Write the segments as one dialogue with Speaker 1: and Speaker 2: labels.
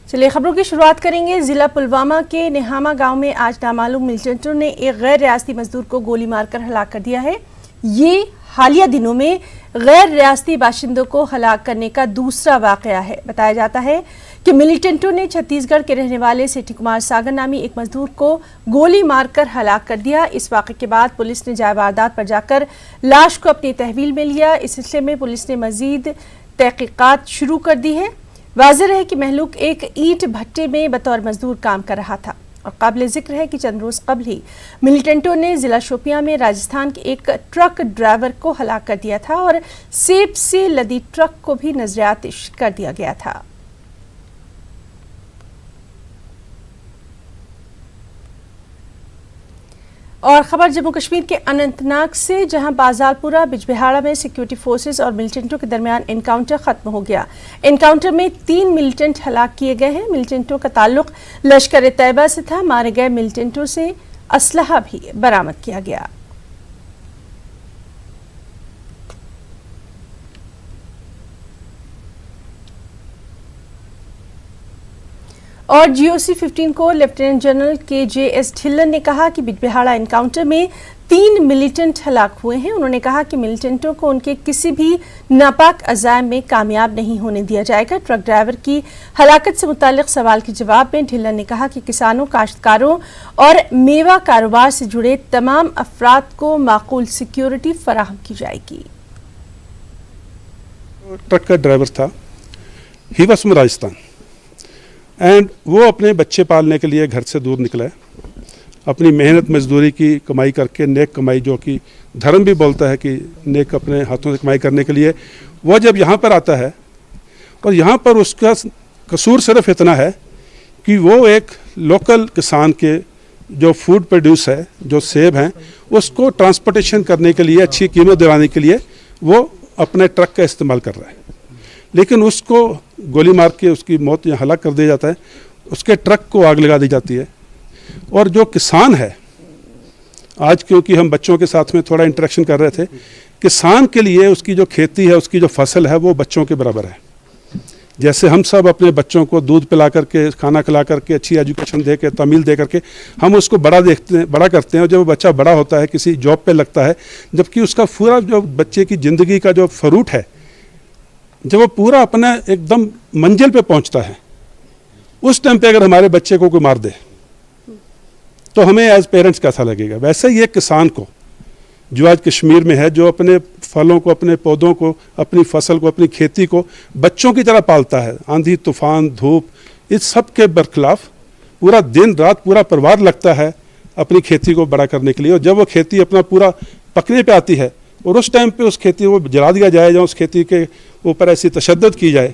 Speaker 1: चलिए खबरों की शुरुआत करेंगे। जिला पुलवामा के नेहामा गांव में आज नामालूम मिलिटेंटों ने एक गैर रियासती मजदूर को गोली मारकर हलाक कर दिया है। ये हालिया दिनों में गैर रियासती बाशिंदों को हलाक करने का दूसरा वाकया है। बताया जाता है कि मिलिटेंटों ने छत्तीसगढ़ के रहने वाले सेठी कुमार सागर नामी एक मजदूर को गोली मारकर हलाक कर दिया। इस वाकये के बाद पुलिस ने जाए वारदात पर जाकर लाश को अपनी तहवील में लिया। इस सिलसिले में पुलिस ने मजीद तहकीकात शुरू कर दी है। वाज़ेह है कि महलूक एक ईंट भट्टे में बतौर मजदूर काम कर रहा था और काबिल जिक्र है कि चंद रोज कबल ही मिलिटेंटों ने जिला शोपियां में राजस्थान के एक ट्रक ड्राइवर को हलाक कर दिया था और सेब से लदी ट्रक को भी नजरआतिश कर दिया गया था। और खबर जम्मू कश्मीर के अनंतनाग से, जहां बाजारपुरा बिजबिहाड़ा में सिक्योरिटी फोर्सेस और मिलिटेंटों के दरमियान एनकाउंटर खत्म हो गया। एनकाउंटर में 3 मिलिटेंट हलाक किए गए हैं। मिलिटेंटों का ताल्लुक लश्कर तैयबा से था। मारे गए मिलिटेंटों से असलहा भी बरामद किया गया। और GOC 15 को लेफ्टिनेंट जनरल KJS ढिल्लन ने कहा कि बिजबिहाड़ा एनकाउंटर में 3 मिलिटेंट हलाक हुए हैं। उन्होंने कहा कि मिलिटेंटों को उनके किसी भी नापाक अज़ाइम में कामयाब नहीं होने दिया जाएगा। ट्रक ड्राइवर की हलाकत से मुताल्लिक सवाल के जवाब में ढिल्लन ने कहा कि किसानों, काश्तकारों और मेवा कारोबार से जुड़े तमाम अफराद को माकूल सिक्योरिटी फराहम की जाएगी।
Speaker 2: ट्रक का ड्राइवर था, he was from Rajasthan and वो अपने बच्चे पालने के लिए घर से दूर निकला है। अपनी मेहनत मजदूरी की कमाई करके, नेक कमाई, जो कि धर्म भी बोलता है कि नेक अपने हाथों से कमाई करने के लिए, वो जब यहाँ पर आता है और यहाँ पर उसका कसूर सिर्फ इतना है कि वो एक लोकल किसान के जो फूड प्रोड्यूस है, जो सेब हैं, उसको ट्रांसपोर्टेशन करने के लिए, अच्छी कीमत दिलाने के लिए वो अपने ट्रक का इस्तेमाल कर रहा है। लेकिन उसको गोली मार के उसकी मौत या हलाक कर दिया जाता है। उसके ट्रक को आग लगा दी जाती है। और जो किसान है, आज क्योंकि हम बच्चों के साथ में थोड़ा इंटरेक्शन कर रहे थे, किसान के लिए उसकी जो खेती है, उसकी जो फसल है, वो बच्चों के बराबर है। जैसे हम सब अपने बच्चों को दूध पिला करके, खाना खिला करके, अच्छी एजुकेशन दे के, तमील दे करके हम उसको बड़ा करते हैं। और जब वो बच्चा बड़ा होता है, किसी जॉब पे लगता है, जबकि उसका पूरा जो बच्चे की ज़िंदगी का जो फ्रूट है, जब वो पूरा अपना एकदम मंजिल पे पहुंचता है, उस टाइम पे अगर हमारे बच्चे को कोई मार दे तो हमें एज पेरेंट्स कैसा लगेगा। वैसे ही एक किसान को जो आज कश्मीर में है, जो अपने फलों को, अपने पौधों को, अपनी फसल को, अपनी खेती को बच्चों की तरह पालता है, आंधी तूफान धूप इस सब के बरखिलाफ पूरा दिन रात पूरा परिवार लगता है अपनी खेती को बड़ा करने के लिए। और जब वो खेती अपना पूरा पकने पे आती है और उस टाइम पे उस खेती को जला दिया जाए या उस खेती के ऊपर ऐसी तशद्दुद की जाए,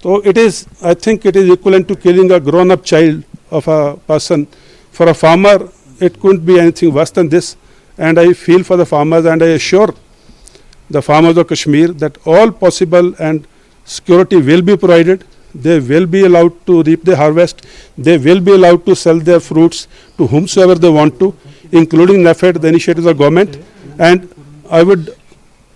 Speaker 2: तो it is, I think it is equivalent to killing a grown up child of a person. For a farmer it couldn't be anything worse than this, and I feel for the farmers and I assure the farmers of Kashmir that all possible and security will be provided. They will be allowed to reap the harvest. They will be allowed to sell their fruits to whomsoever they want to, including NAFED, the initiatives of government. And I would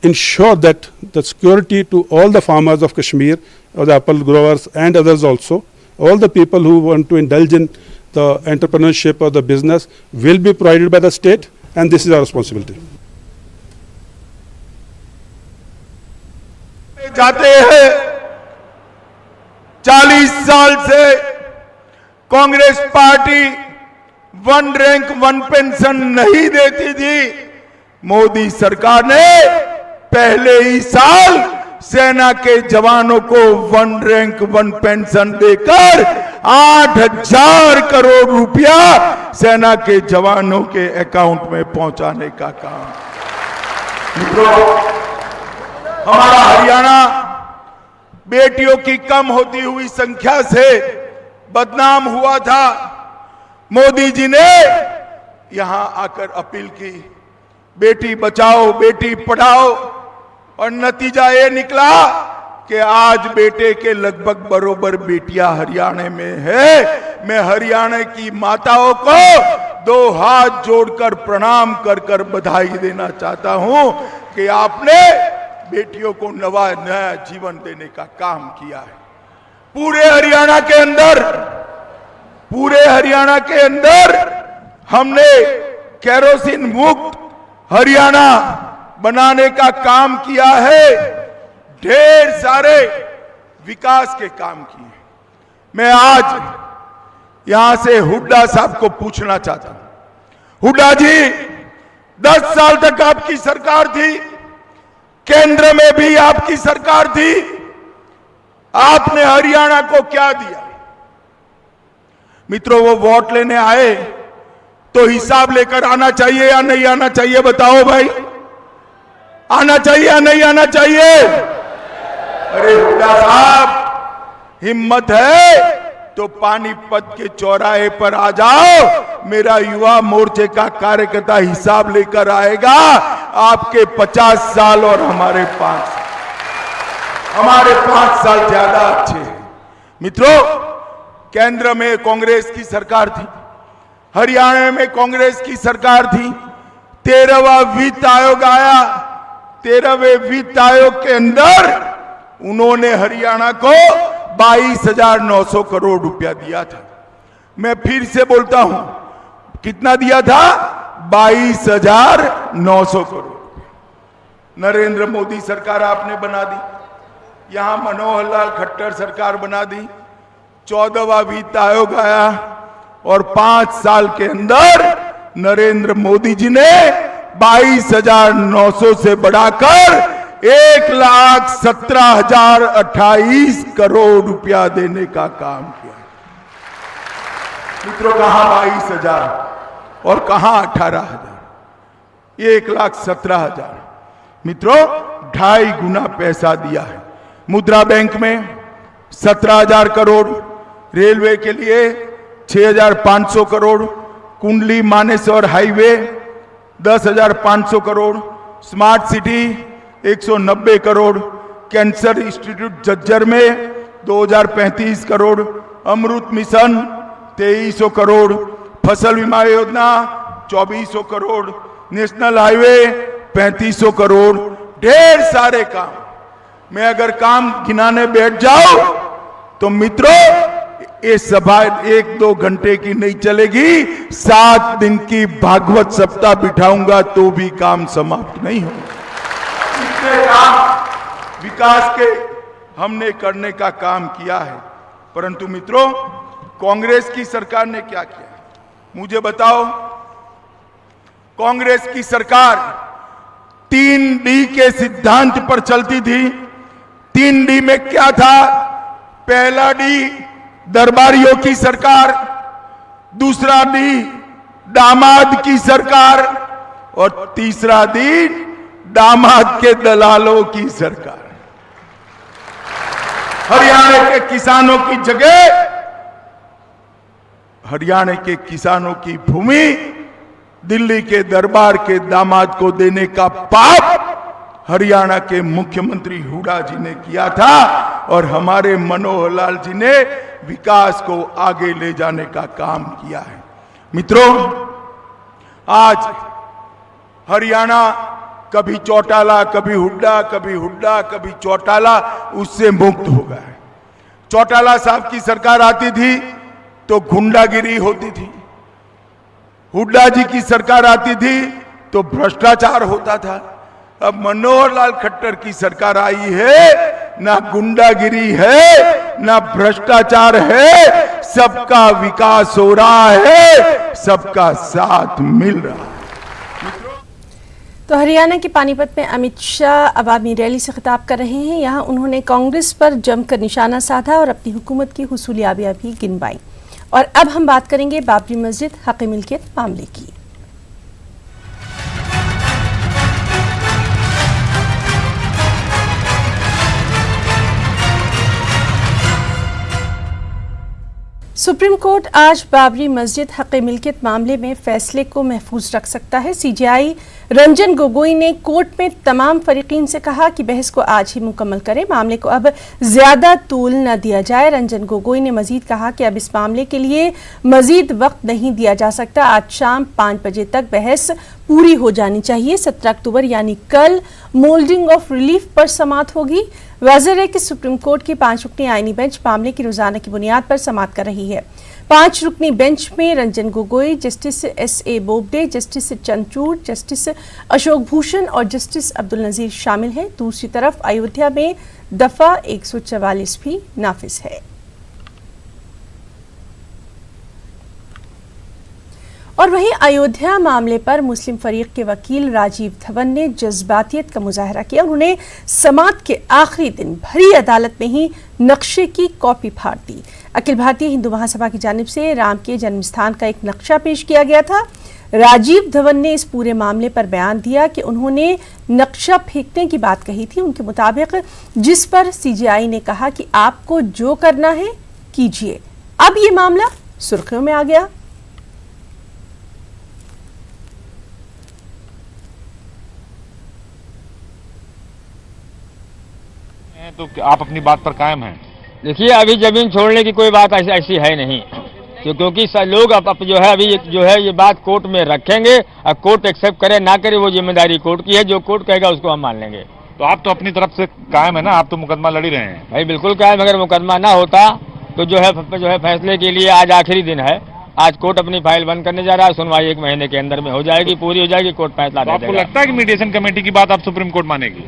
Speaker 2: ensure that the security to all the farmers of Kashmir, or the apple growers and others also, all the people who want to indulge in the entrepreneurship or the business will be provided by the state, and this is our responsibility.
Speaker 3: जाते हैं 40 साल से Congress party 1 rank 1 pension नहीं देती थी। मोदी सरकार ने पहले ही साल सेना के जवानों को 1 रैंक 1 पेंशन देकर 8,000 करोड़ रुपया सेना के जवानों के अकाउंट में पहुंचाने का काम। मित्रों, हमारा हरियाणा बेटियों की कम होती हुई संख्या से बदनाम हुआ था। मोदी जी ने यहां आकर अपील की, बेटी बचाओ बेटी पढ़ाओ, और नतीजा ये निकला कि आज बेटे के लगभग बरोबर बेटियां हरियाणा में है। मैं हरियाणा की माताओं को 2 हाथ जोड़कर प्रणाम कर कर बधाई देना चाहता हूं कि आपने बेटियों को नया जीवन देने का काम किया है। पूरे हरियाणा के अंदर हमने केरोसिन मुक्त हरियाणा बनाने का काम किया है। ढेर सारे विकास के काम किए। मैं आज यहां से हुड्डा साहब को पूछना चाहता हूं, हुड्डा जी 10 साल तक आपकी सरकार थी, केंद्र में भी आपकी सरकार थी, आपने हरियाणा को क्या दिया? मित्रों, वो वोट लेने आए तो हिसाब लेकर आना चाहिए या नहीं आना चाहिए? बताओ भाई, आना चाहिए या नहीं आना चाहिए? अरे हुड्डा साहब, हिम्मत है तो पानीपत के चौराहे पर आ जाओ, मेरा युवा मोर्चे का कार्यकर्ता हिसाब लेकर आएगा। आपके 50 साल और हमारे 5 साल ज्यादा अच्छे हैं। मित्रों, केंद्र में कांग्रेस की सरकार थी, हरियाणा में कांग्रेस की सरकार थी। 13वां वित्त आयोग आया, 13वें वित्त आयोग के अंदर उन्होंने हरियाणा को 22,900 करोड़ रुपया दिया था। मैं फिर से बोलता हूं, कितना दिया था? 22,900 करोड़। नरेंद्र मोदी सरकार आपने बना दी, यहां मनोहर लाल खट्टर सरकार बना दी। 14वां वित्त आयोग आया और 5 साल के अंदर नरेंद्र मोदी जी ने 22,900 से बढ़ाकर 1,17,028 करोड़ रुपया देने का काम किया। मित्रों, कहां 22,000 और कहां 18,000? 1,17,000। मित्रों, 2.5 गुना पैसा दिया है। मुद्रा बैंक में 17,000 करोड़, रेलवे के लिए 6,500 crore, Kundli Manesar highway 10,500 crore, smart city 190 crore, cancer institute Jhajjar में 2,035 करोड़, अमृत मिशन 2,300 करोड़, फसल बीमा योजना 2,400 करोड़, नेशनल हाईवे 3,500 करोड़। ढेर सारे काम। मैं अगर काम गिनाने बैठ जाऊं तो मित्रों, ये सभा 1-2 घंटे की नहीं चलेगी। 7 दिन की भागवत सप्ताह बिठाऊंगा तो भी काम समाप्त नहीं होगा। इतने काम विकास के हमने करने का काम किया है। परंतु मित्रों, कांग्रेस की सरकार ने क्या किया? मुझे बताओ। कांग्रेस की सरकार 3D के सिद्धांत पर चलती थी। 3D में क्या था? पहला डी दरबारियों की सरकार, दूसरा डी दामाद की सरकार और तीसरा डी दामाद के दलालों की सरकार। हरियाणा के किसानों की जगह हरियाणा के किसानों की भूमि दिल्ली के दरबार के दामाद को देने का पाप हरियाणा के मुख्यमंत्री हुड्डा जी ने किया था और हमारे मनोहर लाल जी ने विकास को आगे ले जाने का काम किया है। मित्रों, आज हरियाणा कभी चौटाला, कभी हुड्डा, कभी हुड्डा, कभी चौटाला, उससे मुक्त हो गया है। चौटाला साहब की सरकार आती थी तो गुंडागिरी होती थी, हुड्डा जी की सरकार आती थी तो भ्रष्टाचार होता था। अब मनोहर लाल खट्टर की सरकार आई है, ना गुंडागिरी है ना भ्रष्टाचार है, सबका विकास हो रहा है, सबका साथ मिल रहा है।
Speaker 1: तो हरियाणा के पानीपत में अमित शाह अवामी रैली से खिताब कर रहे हैं। यहाँ उन्होंने कांग्रेस पर जमकर निशाना साधा और अपनी हुकूमत की हुसूलियाबियां भी गिनवाई। और अब हम बात करेंगे बाबरी मस्जिद हक मिल्कियत मामले की। सुप्रीम कोर्ट आज बाबरी मस्जिद हक मिल्कियत मामले में फैसले को महफूज रख सकता है। सीजेआई रंजन गोगोई ने कोर्ट में तमाम फरीकीन से कहा कि बहस को आज ही मुकम्मल करें, मामले को अब ज्यादा तूल न दिया जाए। रंजन गोगोई ने मजीद कहा कि अब इस मामले के लिए मजीद वक्त नहीं दिया जा सकता। आज शाम 5 बजे तक बहस पूरी हो जानी चाहिए। 17 अक्टूबर यानी कल मोल्डिंग ऑफ रिलीफ पर समाअत होगी। वाज़ेह है कि सुप्रीम कोर्ट की 5 रुकनी आईनी बेंच मामले की रोजाना की बुनियाद पर समाअत कर रही है। 5 रुकनी बेंच में Ranjan Gogoi, justice S.A. Bobde, justice Chandrachud, justice Ashok Bhushan और जस्टिस अब्दुल नजीर शामिल हैं। दूसरी तरफ अयोध्या में दफा 144 भी नाफिज है। और वहीं अयोध्या मामले पर मुस्लिम फरीक के वकील राजीव धवन ने जज्बातियत का मुजाहरा किया। उन्होंने समाअत के आखिरी दिन भरी अदालत में ही नक्शे की कॉपी फाड़ दी। अखिल भारतीय हिंदू महासभा की जानिब से राम के जन्म स्थान का एक नक्शा पेश किया गया था। राजीव धवन ने इस पूरे मामले पर बयान दिया कि उन्होंने नक्शा फेंकने की बात कही थी। उनके मुताबिक जिस पर CJI ने कहा कि आपको जो करना है कीजिए। अब ये मामला सुर्खियों में आ गया।
Speaker 4: तो आप अपनी बात पर कायम हैं?
Speaker 5: देखिए, अभी जमीन छोड़ने की कोई बात ऐसी है नहीं, क्योंकि लोग अब जो है अभी जो है ये बात कोर्ट में रखेंगे। अब कोर्ट एक्सेप्ट करे ना करे वो जिम्मेदारी कोर्ट की है। जो कोर्ट कहेगा उसको हम मान लेंगे।
Speaker 4: तो आप तो अपनी तरफ से कायम है ना, आप तो मुकदमा लड़ ही रहे हैं।
Speaker 5: भाई बिल्कुल कायम। अगर मुकदमा ना होता तो जो है फैसले के लिए आज आखिरी दिन है। आज कोर्ट अपनी फाइल बंद करने जा रहा है। सुनवाई 1 महीने के अंदर में हो जाएगी, पूरी हो जाएगी, कोर्ट फैसला दे देगा।
Speaker 4: आपको लगता है कि मीडिएशन कमेटी की बात आप सुप्रीम कोर्ट मानेगी?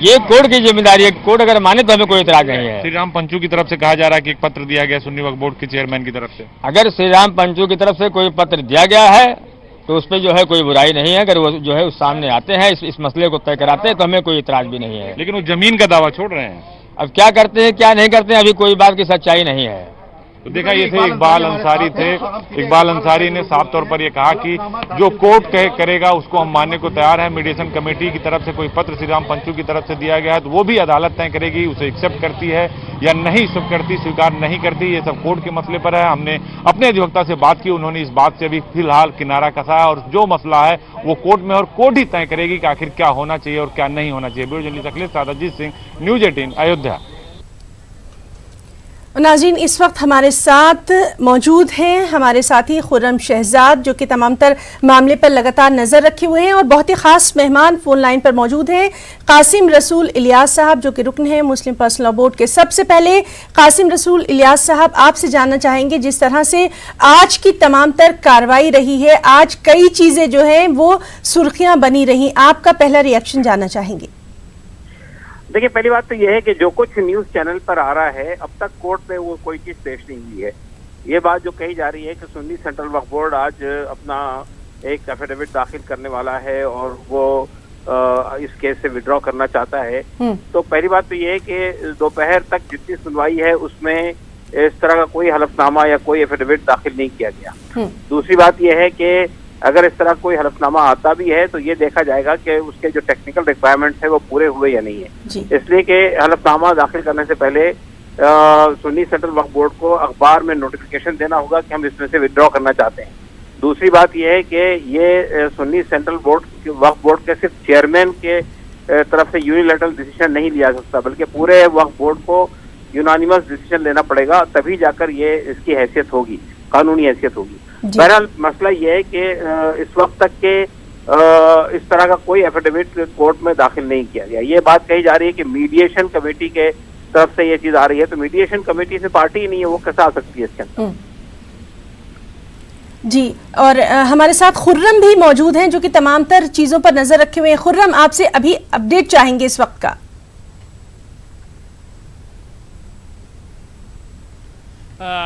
Speaker 5: ये कोर्ट की जिम्मेदारी है। कोर्ट अगर माने तो हमें कोई इतराज नहीं है।
Speaker 4: श्री राम पंचू की तरफ से कहा जा रहा है कि एक पत्र दिया गया सुन्नी वक्फ बोर्ड के चेयरमैन की तरफ से।
Speaker 5: अगर श्री राम पंचू की तरफ से कोई पत्र दिया गया है तो उस पर जो है कोई बुराई नहीं है। अगर वो जो है उस सामने आते हैं, इस मसले को तय कराते हैं तो हमें कोई इतराज भी नहीं है।
Speaker 4: लेकिन वो जमीन का दावा छोड़ रहे हैं।
Speaker 5: अब क्या करते हैं क्या नहीं करते हैं, अभी कोई बात की सच्चाई नहीं है।
Speaker 4: तो देखा, ये थे इकबाल अंसारी थे। इकबाल अंसारी ने साफ तौर पर यह कहा कि जो कोर्ट करेगा उसको हम मानने को तैयार है। मीडिएशन कमेटी की तरफ से कोई पत्र श्री राम पंचू की तरफ से दिया गया है तो वो भी अदालत तय करेगी, उसे एक्सेप्ट करती है या नहीं स्वीकार नहीं करती। ये सब कोर्ट के मसले पर है। हमने अपने अधिवक्ता से बात की, उन्होंने इस बात से अभी फिलहाल किनारा कसा है और जो मसला है वो कोर्ट में और कोर्ट ही तय करेगी कि आखिर क्या होना चाहिए और क्या नहीं होना चाहिए। Bureau journalist Akhilesh Sadajit Singh, news 18 Ayodhya.
Speaker 1: नाज़रीन, इस वक्त हमारे साथ मौजूद हैं हमारे साथी खुर्रम शहजाद, जो कि तमाम तर मामले पर लगातार नज़र रखे हुए हैं, और बहुत ही ख़ास मेहमान फ़ोन लाइन पर मौजूद हैं कासिम रसूल इलियास साहब, जो कि रुकन हैं मुस्लिम पर्सनल लॉ बोर्ड के। सबसे पहले कासिम रसूल इलियास साहब, आपसे जानना चाहेंगे जिस तरह से आज की तमाम तर कार्रवाई रही है, आज कई चीज़ें जो हैं वो सुर्खियाँ बनी रही, आपका पहला रिएक्शन जानना चाहेंगे।
Speaker 6: देखिए, पहली बात तो यह है कि जो कुछ न्यूज चैनल पर आ रहा है अब तक कोर्ट में वो कोई चीज पेश नहीं हुई है। ये बात जो कही जा रही है कि सुन्नी सेंट्रल वक्फ बोर्ड आज अपना एक एफिडेविट दाखिल करने वाला है और वो इस केस से विड्रॉ करना चाहता है, तो पहली बात तो ये है कि दोपहर तक जितनी सुनवाई है उसमें इस तरह का कोई हलफनामा या कोई एफिडेविट दाखिल नहीं किया गया। दूसरी बात यह है कि अगर इस तरह कोई हलफनामा आता भी है तो ये देखा जाएगा कि उसके जो टेक्निकल रिक्वायरमेंट्स है वो पूरे हुए या नहीं है। इसलिए कि हलफनामा दाखिल करने से पहले सुन्नी सेंट्रल वक्फ बोर्ड को अखबार में नोटिफिकेशन देना होगा कि हम इसमें से विड्रॉ करना चाहते हैं। दूसरी बात यह है कि ये सुन्नी सेंट्रल वक्फ बोर्ड के सिर्फ चेयरमैन के तरफ से यूनिलैटरल डिसीजन नहीं लिया जा सकता, बल्कि पूरे वक्फ बोर्ड को यूनानिमस डिसीजन लेना पड़ेगा, तभी जाकर ये इसकी हैसियत होगी, कानूनी हैसियत होगी। बहरहाल मसला ये है कि इस वक्त तक के इस तरह का कोई एफिडेविट कोर्ट में दाखिल नहीं किया गया। ये बात कही जा रही है कि मीडिएशन कमेटी के तरफ से ये चीज आ रही है, तो मीडिएशन कमेटी से पार्टी ही नहीं है, वो कैसे आ सकती है इसके अंदर?
Speaker 1: जी, और हमारे साथ खुर्रम भी मौजूद हैं जो कि तमाम तर चीजों पर नजर रखे हुए हैं। खुर्रम, आपसे अभी अपडेट चाहेंगे इस वक्त का।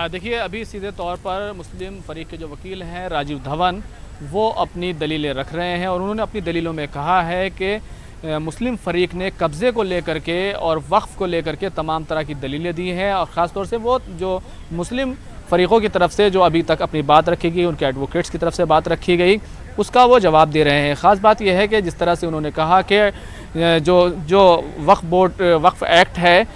Speaker 7: देखिए, अभी सीधे तौर पर मुस्लिम फरीक के जो वकील हैं राजीव धवन, वो अपनी दलीलें रख रहे हैं और उन्होंने अपनी दलीलों में कहा है कि मुस्लिम फरीक ने कब्ज़े को लेकर के और वक्फ़ को लेकर के तमाम तरह की दलीलें दी हैं, और ख़ास तौर से वो जो मुस्लिम फ़रीक़ों की तरफ से जो अभी तक अपनी बात रखी गई, उनके एडवोकेट्स की तरफ से बात रखी गई, उसका वो जवाब दे रहे हैं। ख़ास बात यह है कि जिस तरह से उन्होंने कहा कि जो वक्फ एक्ट है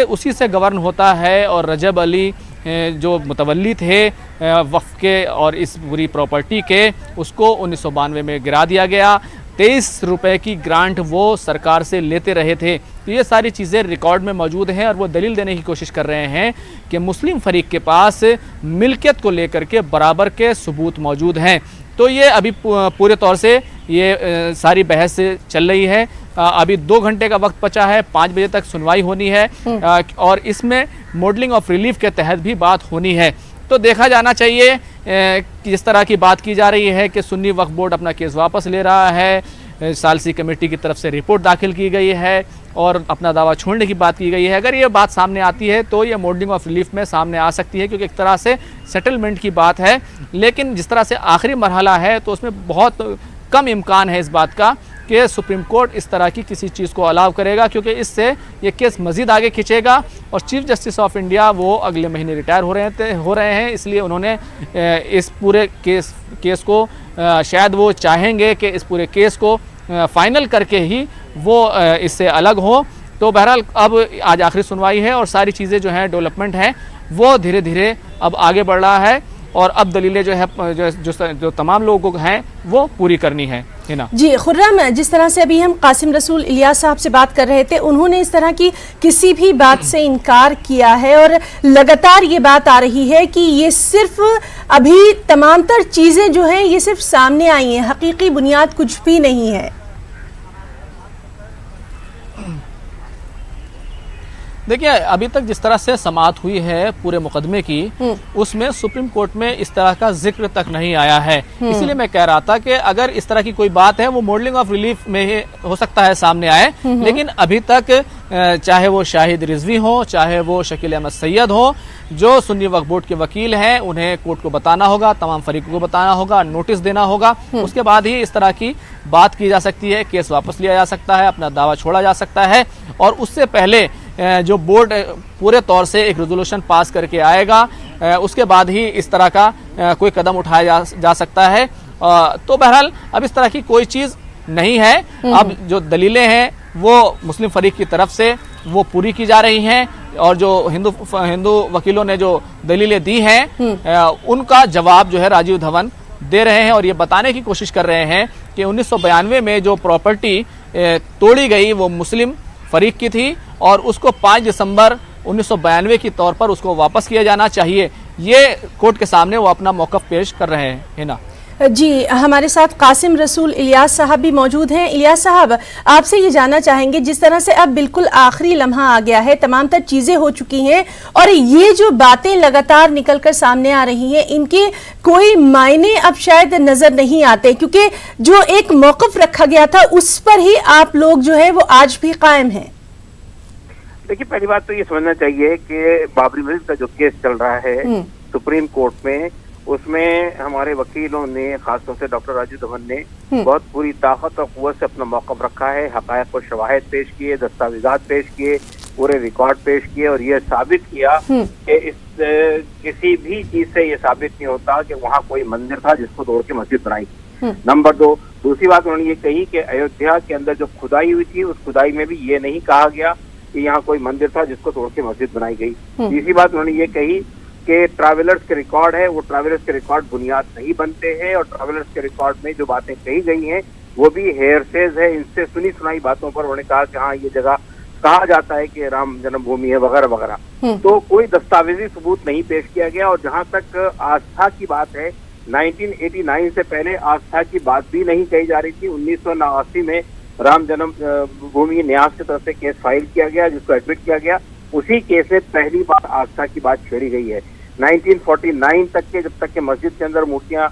Speaker 7: उसी से गवर्न होता है, और रजब अली जो मुतवल्ली थे वक्फ के और इस पूरी प्रॉपर्टी के, उसको 1992 में गिरा दिया गया। 23 रुपए की ग्रांट वो सरकार से लेते रहे थे। तो ये सारी चीज़ें रिकॉर्ड में मौजूद हैं और वो दलील देने की कोशिश कर रहे हैं कि मुस्लिम फरीक के पास मिल्कियत को लेकर के बराबर के सबूत मौजूद हैं। तो ये अभी पूरे तौर से ये सारी बहस चल रही है। अभी 2 घंटे का वक्त बचा है, 5 बजे तक सुनवाई होनी है और इसमें मॉडलिंग ऑफ रिलीफ के तहत भी बात होनी है। तो देखा जाना चाहिए कि जिस तरह की बात की जा रही है कि सुन्नी वक्फ बोर्ड अपना केस वापस ले रहा है, सालसी कमेटी की तरफ से रिपोर्ट दाखिल की गई है और अपना दावा छोड़ने की बात की गई है। अगर ये बात सामने आती है तो ये मॉडलिंग ऑफ रिलीफ में सामने आ सकती है, क्योंकि एक तरह से सेटलमेंट की बात है। लेकिन जिस तरह से आखिरी मरहला है तो उसमें बहुत कम इम्कान है इस बात का कि सुप्रीम कोर्ट इस तरह की किसी चीज़ को अलाउ करेगा, क्योंकि इससे ये केस मज़ीद आगे खिंचेगा और चीफ जस्टिस ऑफ इंडिया वो अगले महीने रिटायर हो रहे हैं। इसलिए उन्होंने इस पूरे केस को शायद वो चाहेंगे कि इस पूरे केस को फाइनल करके ही वो इससे अलग हो। तो बहरहाल अब आज आखिरी सुनवाई है और सारी चीज़ें जो हैं डेवलपमेंट हैं वो धीरे धीरे अब आगे बढ़ रहा है और अब दलीलें जो है जो तमाम लोगों को हैं वो पूरी करनी है ना।
Speaker 1: जी खुर्रम, जिस तरह से अभी हम कासिम रसूल इलियास साहब से बात कर रहे थे, उन्होंने इस तरह की किसी भी बात से इनकार किया है और लगातार ये बात आ रही है कि ये सिर्फ अभी तमाम तर चीज़ें जो हैं ये सिर्फ सामने आई हैं, हकीकी बुनियाद कुछ भी नहीं है।
Speaker 7: देखिए, अभी तक जिस तरह से समाअत हुई है पूरे मुकदमे की, उसमें सुप्रीम कोर्ट में इस तरह का जिक्र तक नहीं आया है। इसीलिए मैं कह रहा था कि अगर इस तरह की कोई बात है वो मॉडलिंग ऑफ रिलीफ में ही हो सकता है सामने आए, लेकिन अभी तक चाहे वो शाहिद रिजवी हो, चाहे वो शकील अहमद सैयद हो, जो सुन्नी वक्फ बोर्ड के वकील हैं, उन्हें कोर्ट को बताना होगा, तमाम फरीकों को बताना होगा, नोटिस देना होगा। उसके बाद ही इस तरह की बात की जा सकती है, केस वापस लिया जा सकता है, अपना दावा छोड़ा जा सकता है। और उससे पहले जो बोर्ड पूरे तौर से एक रेजोल्यूशन पास करके आएगा, उसके बाद ही इस तरह का कोई कदम उठाया जा सकता है। तो बहरहाल अब इस तरह की कोई चीज़ नहीं है। अब जो दलीलें हैं वो मुस्लिम फरीक की तरफ से वो पूरी की जा रही हैं और जो हिंदू वकीलों ने जो दलीलें दी हैं उनका जवाब जो है राजीव धवन दे रहे हैं और ये बताने की कोशिश कर रहे हैं कि 1992 में जो प्रॉपर्टी तोड़ी गई वो मुस्लिम फरीक की थी और उसको 5 दिसंबर 1992 के तौर पर उसको वापस किया जाना चाहिए। ये कोर्ट के सामने वो अपना मौक़िफ़ पेश कर रहे हैं, है ना।
Speaker 1: जी, हमारे साथ कासिम रसूल इलियास साहब भी मौजूद हैं। इलियास साहब, आपसे ये जानना चाहेंगे, जिस तरह से अब बिल्कुल आखिरी लम्हा आ गया है, तमाम तर चीज़ें हो चुकी हैं और ये जो बातें लगातार निकलकर सामने आ रही हैं, इनके कोई मायने अब शायद नज़र नहीं आते, क्योंकि जो एक मौक़िफ़ रखा गया था उस पर ही आप लोग जो है वो आज भी कायम हैं।
Speaker 6: देखिए, पहली बात तो ये समझना चाहिए कि बाबरी मस्जिद का जो केस चल रहा है सुप्रीम कोर्ट में, उसमें हमारे वकीलों ने, खासतौर से डॉक्टर राजीव धवन ने बहुत पूरी ताकत और कुव्वत से अपना मौक़िफ़ रखा है। हक़ायक़ और शवाहिद पेश किए, दस्तावेज़ात पेश किए, पूरे रिकॉर्ड पेश किए और ये साबित किया कि इस किसी भी चीज़ से ये साबित नहीं होता कि वहाँ कोई मंदिर था जिसको तोड़ के मस्जिद बनाई। नंबर 2, दूसरी बात उन्होंने ये कही कि अयोध्या के अंदर जो खुदाई हुई थी उस खुदाई में भी ये नहीं कहा गया कि यहाँ कोई मंदिर था जिसको तोड़ के मस्जिद बनाई गई। तीसरी बात उन्होंने ये कही कि ट्रैवलर्स के रिकॉर्ड है, वो ट्रैवलर्स के रिकॉर्ड बुनियाद नहीं बनते हैं और ट्रैवलर्स के रिकॉर्ड में जो बातें कही गई हैं वो भी हेयरसेज है। इनसे सुनी सुनाई बातों पर उन्होंने कहा कि हाँ, ये जगह कहा जाता है कि राम जन्मभूमि है वगैरह वगैरह। तो कोई दस्तावेजी सबूत नहीं पेश किया गया। और जहाँ तक आस्था की बात है, 1989 से पहले आस्था की बात भी नहीं कही जा रही थी। 1989 में राम जन्म भूमि न्यास की तरफ से केस फाइल किया गया, जिसको एडमिट किया गया। उसी केस में पहली बार आस्था की बात छेड़ी गई है। 1949 तक के, जब तक के मस्जिद के अंदर मूर्तियां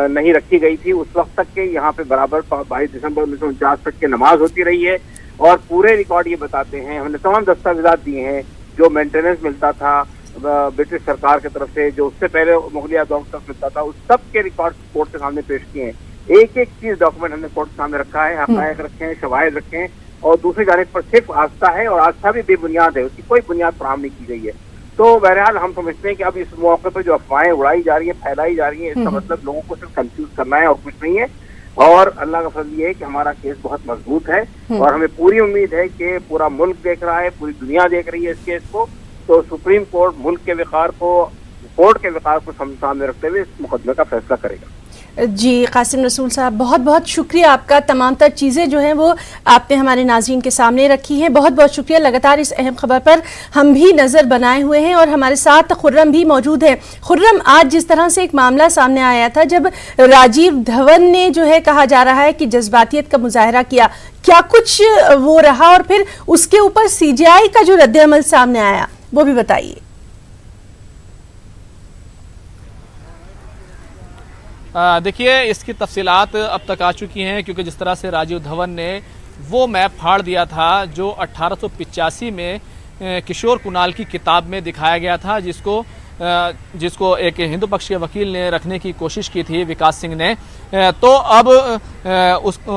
Speaker 6: नहीं रखी गई थी, उस वक्त तक के यहाँ पे बराबर 22 दिसंबर 1949 तक के नमाज होती रही है। और पूरे रिकॉर्ड ये बताते हैं, हमने तमाम दस्तावेजात दिए हैं, जो मेंटेनेंस मिलता था ब्रिटिश सरकार की तरफ से, जो उससे पहले मुगलिया दौर तक मिलता था, उस सब के रिकॉर्ड कोर्ट के सामने पेश किए हैं। एक एक चीज डॉक्यूमेंट हमने कोर्ट के सामने रखा है, हक़ायक़ रखे हैं, शवाहिद रखे हैं। और दूसरी जानिब पर सिर्फ आस्था है और आस्था भी बेबुनियाद है, उसकी कोई बुनियाद फराहम नहीं की गई है। तो बहरहाल हम समझते हैं कि अब इस मौके पर जो अफवाहें उड़ाई जा रही है, फैलाई जा रही है, इसका मतलब लोगों को सिर्फ कंफ्यूज करना है और कुछ नहीं है। और अल्लाह का फजल ये है कि हमारा केस बहुत मजबूत है और हमें पूरी उम्मीद है कि पूरा मुल्क देख रहा है, पूरी दुनिया देख रही है इस केस को तो सुप्रीम कोर्ट मुल्क के विकार को, कोर्ट के विकार को सामने रखते हुए इस मुकदमे का फैसला करेगा।
Speaker 1: जी कासिम रसूल साहब, बहुत बहुत शुक्रिया आपका। तमाम तर चीज़ें जो हैं वो आपने हमारे नाज़रीन के सामने रखी हैं। बहुत बहुत शुक्रिया। लगातार इस अहम खबर पर हम भी नज़र बनाए हुए हैं और हमारे साथ खुर्रम भी मौजूद है। खुर्रम, आज जिस तरह से एक मामला सामने आया था जब राजीव धवन ने जो है कहा जा रहा है कि जज्बातियत का मुजाहरा किया, क्या कुछ वो रहा और फिर उसके ऊपर CJI का जो रद्द-ए-अमल सामने आया वो भी बताइए।
Speaker 7: देखिए, इसकी तफसीलात अब तक आ चुकी हैं, क्योंकि जिस तरह से राजीव धवन ने वो मैप फाड़ दिया था जो 1885 में किशोर कुणाल की किताब में दिखाया गया था, जिसको एक हिंदू पक्ष के वकील ने रखने की कोशिश की थी, विकास सिंह ने। तो अब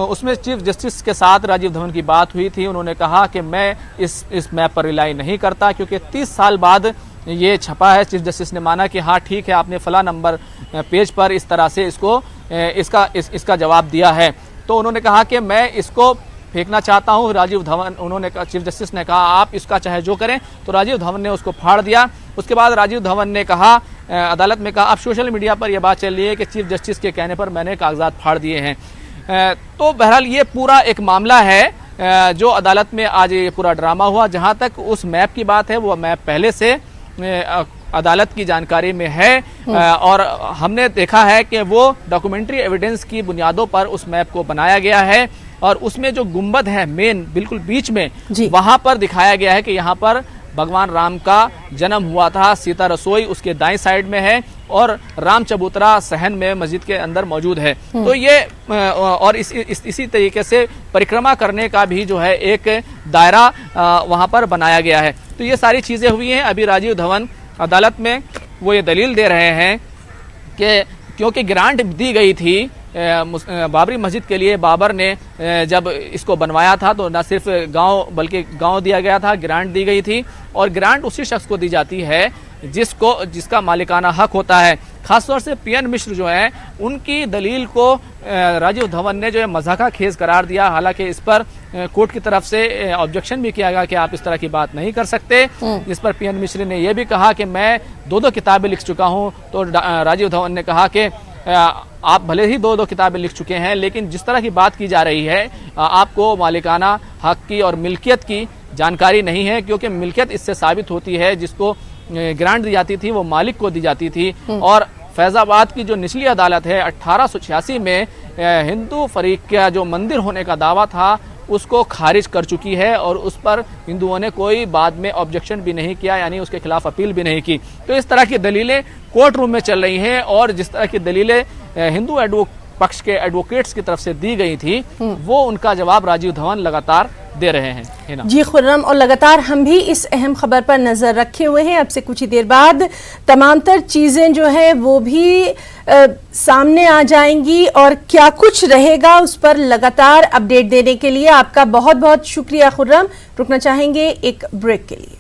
Speaker 7: उसमें चीफ जस्टिस के साथ राजीव धवन की बात हुई थी। उन्होंने कहा कि मैं इस मैप पर रिलाई नहीं करता, क्योंकि 30 साल बाद ये छपा है। चीफ जस्टिस ने माना कि हाँ ठीक है, आपने फला नंबर पेज पर इस तरह से इसका जवाब दिया है। तो उन्होंने कहा कि मैं इसको फेंकना चाहता हूं। राजीव धवन, चीफ जस्टिस ने कहा आप इसका चाहे जो करें, तो राजीव धवन ने उसको फाड़ दिया। उसके बाद राजीव धवन ने कहा, अदालत में कहा, अब सोशल मीडिया पर यह बात चल रही है कि चीफ जस्टिस के कहने पर मैंने कागजात फाड़ दिए हैं। तो बहरहाल ये पूरा एक मामला है जो अदालत में आज ये पूरा ड्रामा हुआ। जहां तक उस मैप की बात है, वो मैप पहले से अदालत की जानकारी में है और हमने देखा है कि वो डॉक्यूमेंट्री एविडेंस की बुनियादों पर उस मैप को बनाया गया है और उसमें जो गुंबद है मेन बिल्कुल बीच में, वहां पर दिखाया गया है कि यहाँ पर भगवान राम का जन्म हुआ था। सीता रसोई उसके दाईं साइड में है और राम चबूतरा सहन में मस्जिद के अंदर मौजूद है। तो ये और इसी तरीके से परिक्रमा करने का भी जो है एक दायरा वहां पर बनाया गया है। तो ये सारी चीजें हुई हैं। अभी राजीव धवन अदालत में वो ये दलील दे रहे हैं कि क्योंकि ग्रांट दी गई थी बाबरी मस्जिद के लिए, बाबर ने जब इसको बनवाया था तो न सिर्फ गांव बल्कि गांव दिया गया था, ग्रांट दी गई थी और ग्रांट उसी शख्स को दी जाती है जिसका मालिकाना हक होता है। खासतौर से PN मिश्र जो हैं, उनकी दलील को राजीव धवन ने जो है मज़ाका खेज करार दिया। हालांकि इस पर कोर्ट की तरफ से ऑब्जेक्शन भी किया गया कि आप इस तरह की बात नहीं कर सकते। इस पर PN मिश्र ने यह भी कहा कि मैं 2 किताबें लिख चुका हूं। तो राजीव धवन ने कहा कि आप भले ही 2 किताबें लिख चुके हैं, लेकिन जिस तरह की बात की जा रही है आपको मालिकाना हक की और मिल्कियत की जानकारी नहीं है, क्योंकि मिल्कियत इससे साबित होती है जिसको ग्रांट दी जाती थी वो मालिक को दी जाती थी। और फैजाबाद की जो निचली अदालत है 1886 में हिंदू फरीक का जो मंदिर होने का दावा था उसको खारिज कर चुकी है और उस पर हिंदुओं ने कोई बाद में ऑब्जेक्शन भी नहीं किया, यानी उसके खिलाफ अपील भी नहीं की। तो इस तरह की दलीलें कोर्ट रूम में चल रही हैं और जिस तरह की दलीलें हिंदू पक्ष के एडवोकेट्स की तरफ से दी गई थी वो उनका जवाब राजीव धवन लगातार दे रहे हैं।
Speaker 1: जी खुर्रम, और लगातार हम भी इस अहम खबर पर नजर रखे हुए हैं। अब से कुछ ही देर बाद तमाम तर चीजें जो है वो भी सामने आ जाएंगी और क्या कुछ रहेगा उस पर लगातार अपडेट देने के लिए आपका बहुत बहुत शुक्रिया खुर्रम। रुकना चाहेंगे एक ब्रेक के लिए।